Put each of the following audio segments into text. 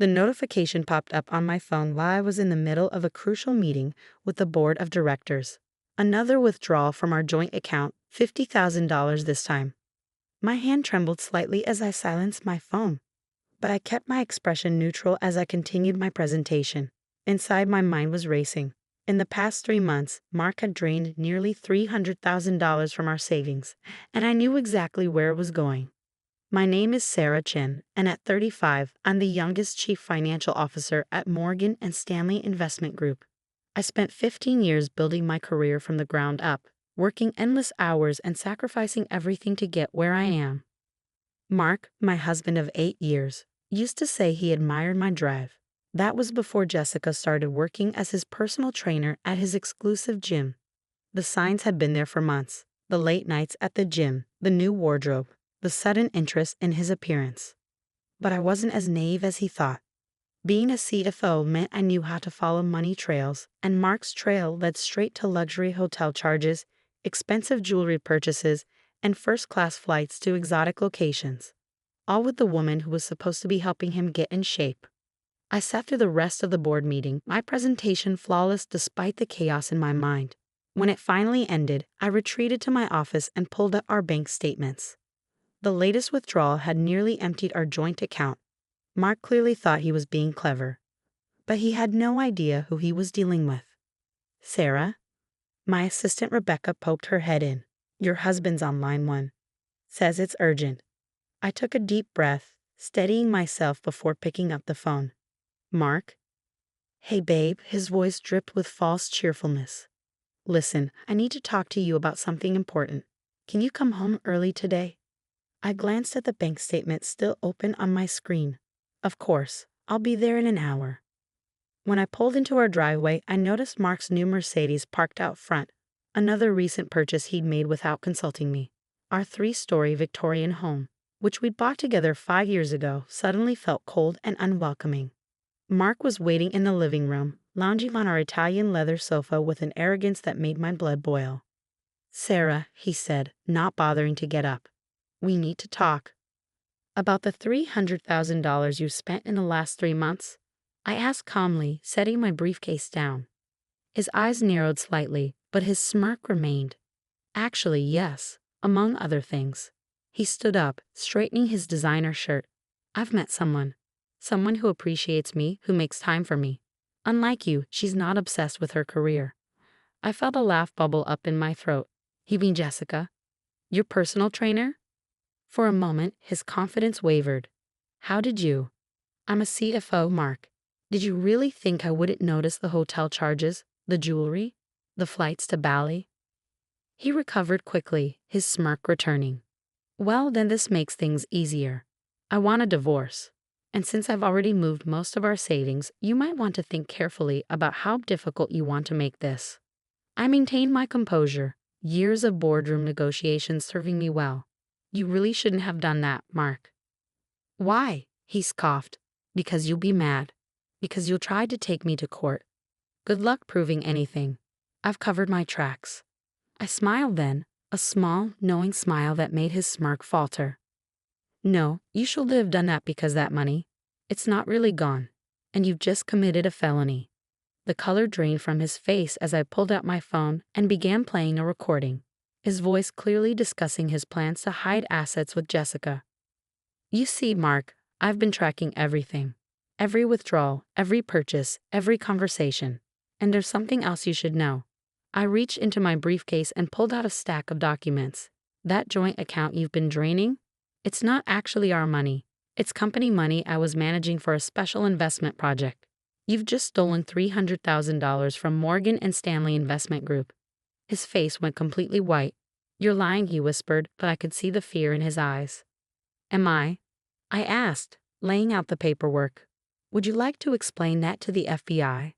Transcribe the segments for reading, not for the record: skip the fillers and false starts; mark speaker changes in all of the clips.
Speaker 1: The notification popped up on my phone while I was in the middle of a crucial meeting with the board of directors. Another withdrawal from our joint account, $50,000 this time. My hand trembled slightly as I silenced my phone, but I kept my expression neutral as I continued my presentation. Inside, my mind was racing. In the past 3 months, Mark had drained nearly $300,000 from our savings, and I knew exactly where it was going. My name is Sarah Chin, and at 35, I'm the youngest chief financial officer at Morgan & Stanley Investment Group. I spent 15 years building my career from the ground up, working endless hours and sacrificing everything to get where I am. Mark, my husband of 8 years, used to say he admired my drive. That was before Jessica started working as his personal trainer at his exclusive gym. The signs had been there for months: the late nights at the gym, the new wardrobe, the sudden interest in his appearance. But I wasn't as naive as he thought. Being a CFO meant I knew how to follow money trails, and Mark's trail led straight to luxury hotel charges, expensive jewelry purchases, and first-class flights to exotic locations, all with the woman who was supposed to be helping him get in shape. I sat through the rest of the board meeting, my presentation flawless despite the chaos in my mind. When it finally ended, I retreated to my office and pulled up our bank statements. The latest withdrawal had nearly emptied our joint account. Mark clearly thought he was being clever, but he had no idea who he was dealing with. "Sarah?" My assistant Rebecca poked her head in. "Your husband's on line 1. Says it's urgent." I took a deep breath, steadying myself before picking up the phone. "Mark?" "Hey, babe," his voice dripped with false cheerfulness. "Listen, I need to talk to you about something important. Can you come home early today?" I glanced at the bank statement still open on my screen. "Of course, I'll be there in an hour." When I pulled into our driveway, I noticed Mark's new Mercedes parked out front, another recent purchase he'd made without consulting me. Our 3-story Victorian home, which we'd bought together 5 years ago, suddenly felt cold and unwelcoming. Mark was waiting in the living room, lounging on our Italian leather sofa with an arrogance that made my blood boil. "Sarah," he said, not bothering to get up, "we need to talk." "About the $300,000 you spent in the last 3 months?" I asked calmly, setting my briefcase down. His eyes narrowed slightly, but his smirk remained. "Actually, yes, among other things." He stood up, straightening his designer shirt. "I've met someone who appreciates me, who makes time for me. Unlike you, she's not obsessed with her career." I felt a laugh bubble up in my throat. "You mean Jessica? Your personal trainer?" For a moment, his confidence wavered. "How did you?" "I'm a CFO, Mark. Did you really think I wouldn't notice the hotel charges, the jewelry, the flights to Bali?" He recovered quickly, his smirk returning. "Well, then this makes things easier. I want a divorce. And since I've already moved most of our savings, you might want to think carefully about how difficult you want to make this." I maintained my composure, years of boardroom negotiations serving me well. "You really shouldn't have done that, Mark." "Why?" he scoffed. "Because you'll be mad. Because you'll try to take me to court. Good luck proving anything. I've covered my tracks." I smiled then, a small, knowing smile that made his smirk falter. "No, you should have done that because that money, it's not really gone. And you've just committed a felony." The color drained from his face as I pulled out my phone and began playing a recording, his voice clearly discussing his plans to hide assets with Jessica. "You see, Mark, I've been tracking everything. Every withdrawal, every purchase, every conversation. And there's something else you should know." I reached into my briefcase and pulled out a stack of documents. "That joint account you've been draining? It's not actually our money. It's company money I was managing for a special investment project. You've just stolen $300,000 from Morgan & Stanley Investment Group." His face went completely white. "You're lying," he whispered, but I could see the fear in his eyes. "Am I?" I asked, laying out the paperwork. "Would you like to explain that to the FBI?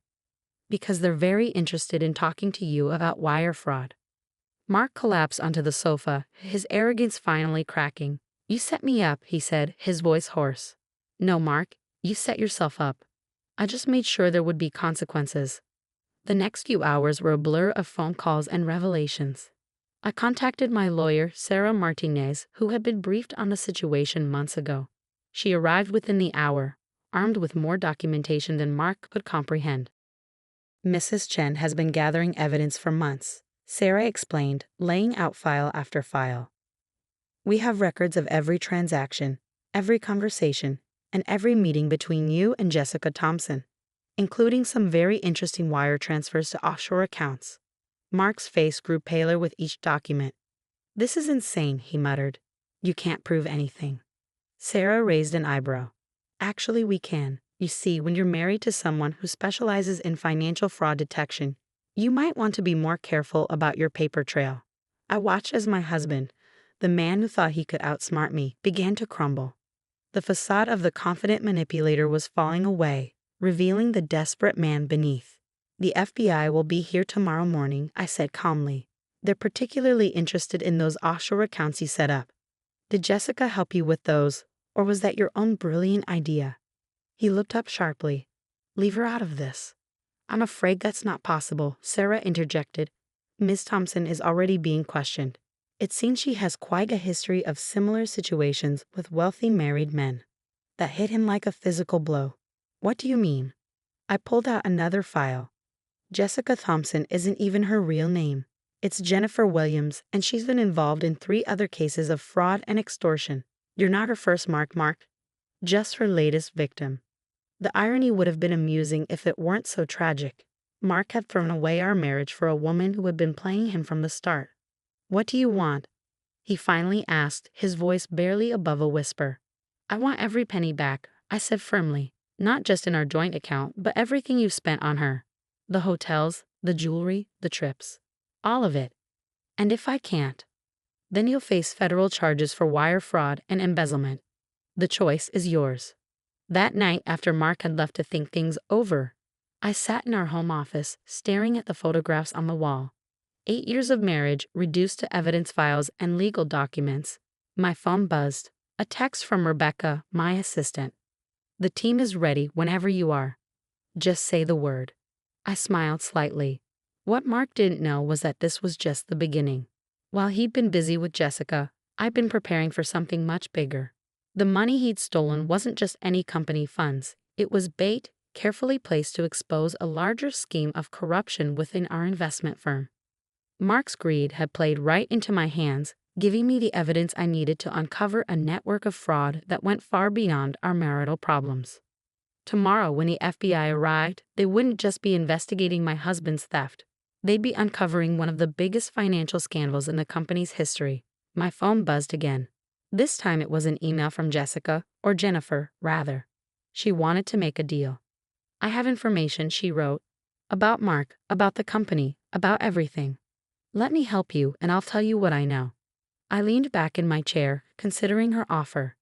Speaker 1: Because they're very interested in talking to you about wire fraud." Mark collapsed onto the sofa, his arrogance finally cracking. "You set me up," he said, his voice hoarse. "No, Mark, you set yourself up. I just made sure there would be consequences." The next few hours were a blur of phone calls and revelations. I contacted my lawyer, Sarah Martinez, who had been briefed on the situation months ago. She arrived within the hour, armed with more documentation than Mark could comprehend. Mrs. Chen has been gathering evidence for months, Sarah explained, laying out file after file. We have records of every transaction, every conversation, and every meeting between you and Jessica Thompson, including some very interesting wire transfers to offshore accounts. Mark's face grew paler with each document. This is insane, he muttered. You can't prove anything. Sarah raised an eyebrow. Actually, we can. You see, when you're married to someone who specializes in financial fraud detection, you might want to be more careful about your paper trail. I watched as my husband, the man who thought he could outsmart me, began to crumble. The facade of the confident manipulator was falling away, revealing the desperate man beneath. The FBI will be here tomorrow morning, I said calmly. They're particularly interested in those offshore accounts you set up. Did Jessica help you with those, or was that your own brilliant idea? He looked up sharply. Leave her out of this. I'm afraid that's not possible, Sarah interjected. Ms. Thompson is already being questioned. It seems she has quite a history of similar situations with wealthy married men. That hit him like a physical blow. What do you mean? I pulled out another file. Jessica Thompson isn't even her real name. It's Jennifer Williams, and she's been involved in 3 other cases of fraud and extortion. You're not her first Mark. Just her latest victim. The irony would have been amusing if it weren't so tragic. Mark had thrown away our marriage for a woman who had been playing him from the start. What do you want? He finally asked, his voice barely above a whisper. I want every penny back, I said firmly. Not just in our joint account, but everything you spent on her. The hotels, the jewelry, the trips. All of it. And if I can't, then you'll face federal charges for wire fraud and embezzlement. The choice is yours. That night, after Mark had left to think things over, I sat in our home office, staring at the photographs on the wall. 8 years of marriage reduced to evidence files and legal documents. My phone buzzed. A text from Rebecca, my assistant. The team is ready whenever you are. Just say the word. I smiled slightly. What Mark didn't know was that this was just the beginning. While he'd been busy with Jessica, I'd been preparing for something much bigger. The money he'd stolen wasn't just any company funds. It was bait, carefully placed to expose a larger scheme of corruption within our investment firm. Mark's greed had played right into my hands, giving me the evidence I needed to uncover a network of fraud that went far beyond our marital problems. Tomorrow, when the FBI arrived, they wouldn't just be investigating my husband's theft. They'd be uncovering one of the biggest financial scandals in the company's history. My phone buzzed again. This time it was an email from Jessica, or Jennifer, rather. She wanted to make a deal. I have information, she wrote, about Mark, about the company, about everything. Let me help you, and I'll tell you what I know. I leaned back in my chair, considering her offer.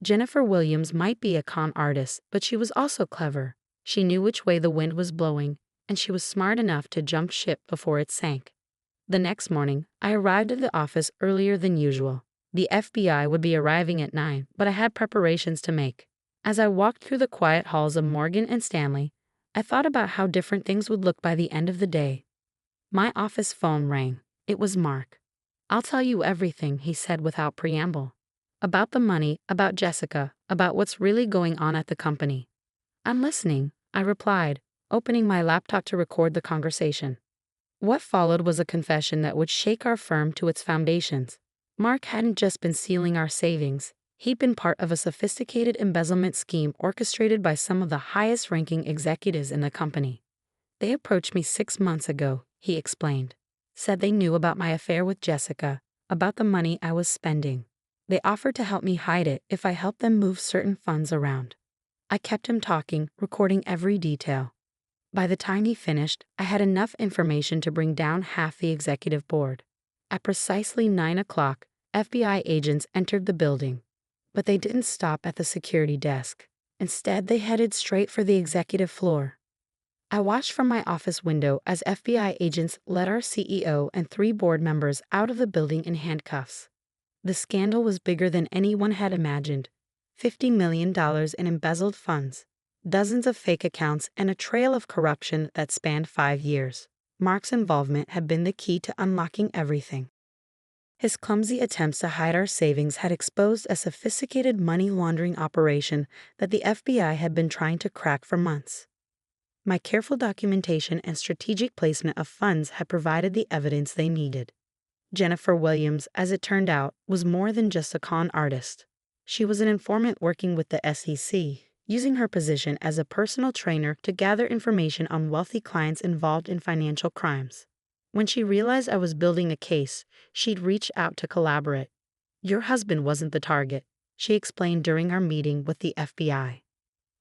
Speaker 1: Jennifer Williams might be a con artist, but she was also clever. She knew which way the wind was blowing, and she was smart enough to jump ship before it sank. The next morning, I arrived at the office earlier than usual. The FBI would be arriving at 9, but I had preparations to make. As I walked through the quiet halls of Morgan & Stanley, I thought about how different things would look by the end of the day. My office phone rang. It was Mark. I'll tell you everything, he said without preamble. About the money, about Jessica, about what's really going on at the company. I'm listening, I replied, opening my laptop to record the conversation. What followed was a confession that would shake our firm to its foundations. Mark hadn't just been stealing our savings. He'd been part of a sophisticated embezzlement scheme orchestrated by some of the highest-ranking executives in the company. They approached me 6 months ago, he explained. Said they knew about my affair with Jessica, about the money I was spending. They offered to help me hide it if I helped them move certain funds around. I kept him talking, recording every detail. By the time he finished, I had enough information to bring down half the executive board. At precisely 9 o'clock, FBI agents entered the building. But they didn't stop at the security desk. Instead, they headed straight for the executive floor. I watched from my office window as FBI agents led our CEO and 3 board members out of the building in handcuffs. The scandal was bigger than anyone had imagined. $50 million in embezzled funds, dozens of fake accounts, and a trail of corruption that spanned 5 years. Mark's involvement had been the key to unlocking everything. His clumsy attempts to hide our savings had exposed a sophisticated money laundering operation that the FBI had been trying to crack for months. My careful documentation and strategic placement of funds had provided the evidence they needed. Jennifer Williams, as it turned out, was more than just a con artist. She was an informant working with the SEC, using her position as a personal trainer to gather information on wealthy clients involved in financial crimes. When she realized I was building a case, she'd reach out to collaborate. "Your husband wasn't the target," she explained during our meeting with the FBI.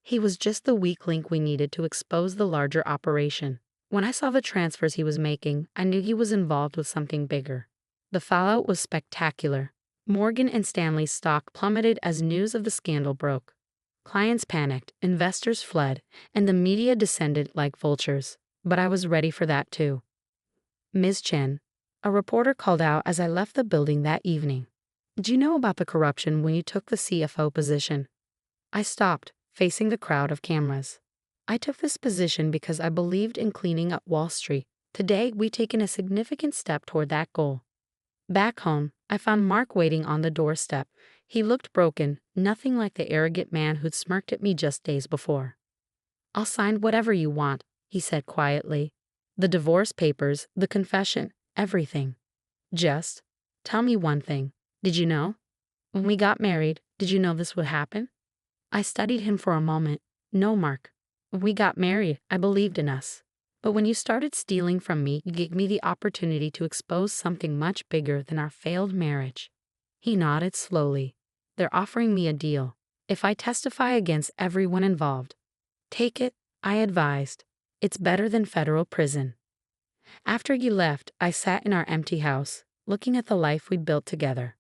Speaker 1: "He was just the weak link we needed to expose the larger operation. When I saw the transfers he was making, I knew he was involved with something bigger." The fallout was spectacular. Morgan and Stanley's stock plummeted as news of the scandal broke. Clients panicked, investors fled, and the media descended like vultures. But I was ready for that too. "Ms. Chen," a reporter called out as I left the building that evening, "did you know about the corruption when you took the CFO position?" I stopped, facing the crowd of cameras. "I took this position because I believed in cleaning up Wall Street. Today, we've taken a significant step toward that goal." Back home, I found Mark waiting on the doorstep. He looked broken, nothing like the arrogant man who'd smirked at me just days before. "I'll sign whatever you want," he said quietly. "The divorce papers, the confession, everything. Just tell me one thing. Did you know? When we got married, did you know this would happen?" I studied him for a moment. "No, Mark. When we got married, I believed in us. But when you started stealing from me, you gave me the opportunity to expose something much bigger than our failed marriage." He nodded slowly. "They're offering me a deal. If I testify against everyone involved." "Take it," I advised. "It's better than federal prison." After you left, I sat in our empty house, looking at the life we'd built together.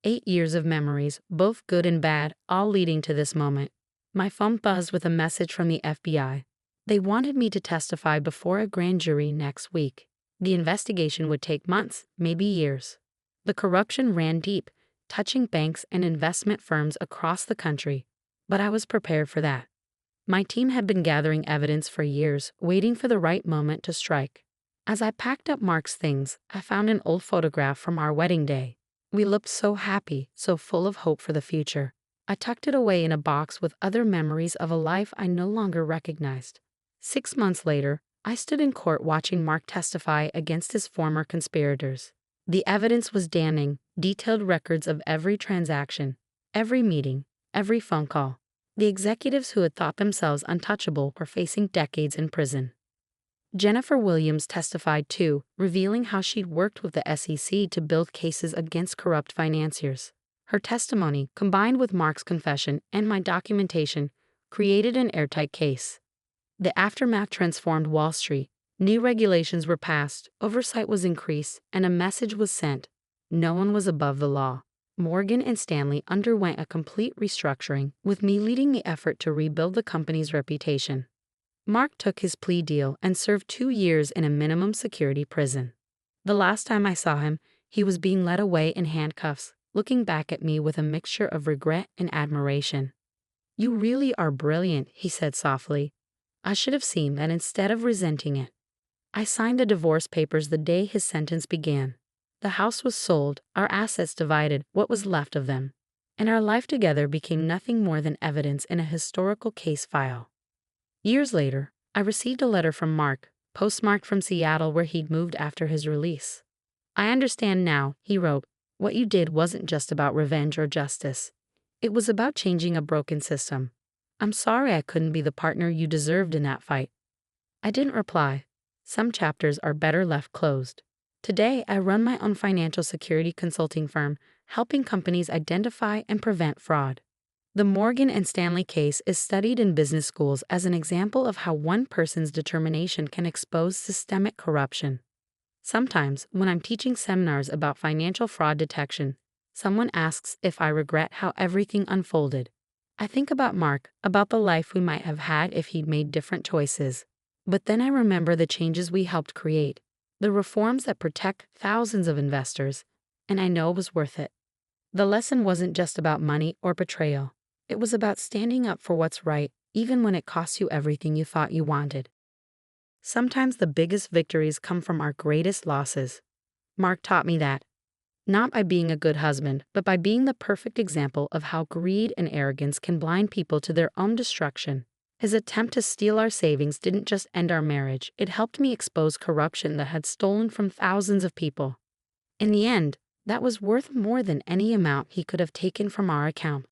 Speaker 1: 8 years of memories, both good and bad, all leading to this moment. My phone buzzed with a message from the FBI. They wanted me to testify before a grand jury next week. The investigation would take months, maybe years. The corruption ran deep, touching banks and investment firms across the country. But I was prepared for that. My team had been gathering evidence for years, waiting for the right moment to strike. As I packed up Mark's things, I found an old photograph from our wedding day. We looked so happy, so full of hope for the future. I tucked it away in a box with other memories of a life I no longer recognized. 6 months later, I stood in court watching Mark testify against his former conspirators. The evidence was damning, detailed records of every transaction, every meeting, every phone call. The executives who had thought themselves untouchable were facing decades in prison. Jennifer Williams testified too, revealing how she'd worked with the SEC to build cases against corrupt financiers. Her testimony, combined with Mark's confession and my documentation, created an airtight case. The aftermath transformed Wall Street. New regulations were passed, oversight was increased, and a message was sent. No one was above the law. Morgan and Stanley underwent a complete restructuring, with me leading the effort to rebuild the company's reputation. Mark took his plea deal and served 2 years in a minimum security prison. The last time I saw him, he was being led away in handcuffs, looking back at me with a mixture of regret and admiration. "You really are brilliant," he said softly. I should have seen that instead of resenting it. I signed the divorce papers the day his sentence began. The house was sold, our assets divided, what was left of them. And our life together became nothing more than evidence in a historical case file. Years later, I received a letter from Mark, postmarked from Seattle where he'd moved after his release. "I understand now," he wrote. "What you did wasn't just about revenge or justice. It was about changing a broken system. I'm sorry I couldn't be the partner you deserved in that fight." I didn't reply. Some chapters are better left closed. Today, I run my own financial security consulting firm, helping companies identify and prevent fraud. The Morgan and Stanley case is studied in business schools as an example of how one person's determination can expose systemic corruption. Sometimes, when I'm teaching seminars about financial fraud detection, someone asks if I regret how everything unfolded. I think about Mark, about the life we might have had if he'd made different choices. But then I remember the changes we helped create, the reforms that protect thousands of investors, and I know it was worth it. The lesson wasn't just about money or betrayal. It was about standing up for what's right, even when it costs you everything you thought you wanted. Sometimes the biggest victories come from our greatest losses. Mark taught me that. Not by being a good husband, but by being the perfect example of how greed and arrogance can blind people to their own destruction. His attempt to steal our savings didn't just end our marriage, it helped me expose corruption that had stolen from thousands of people. In the end, that was worth more than any amount he could have taken from our account.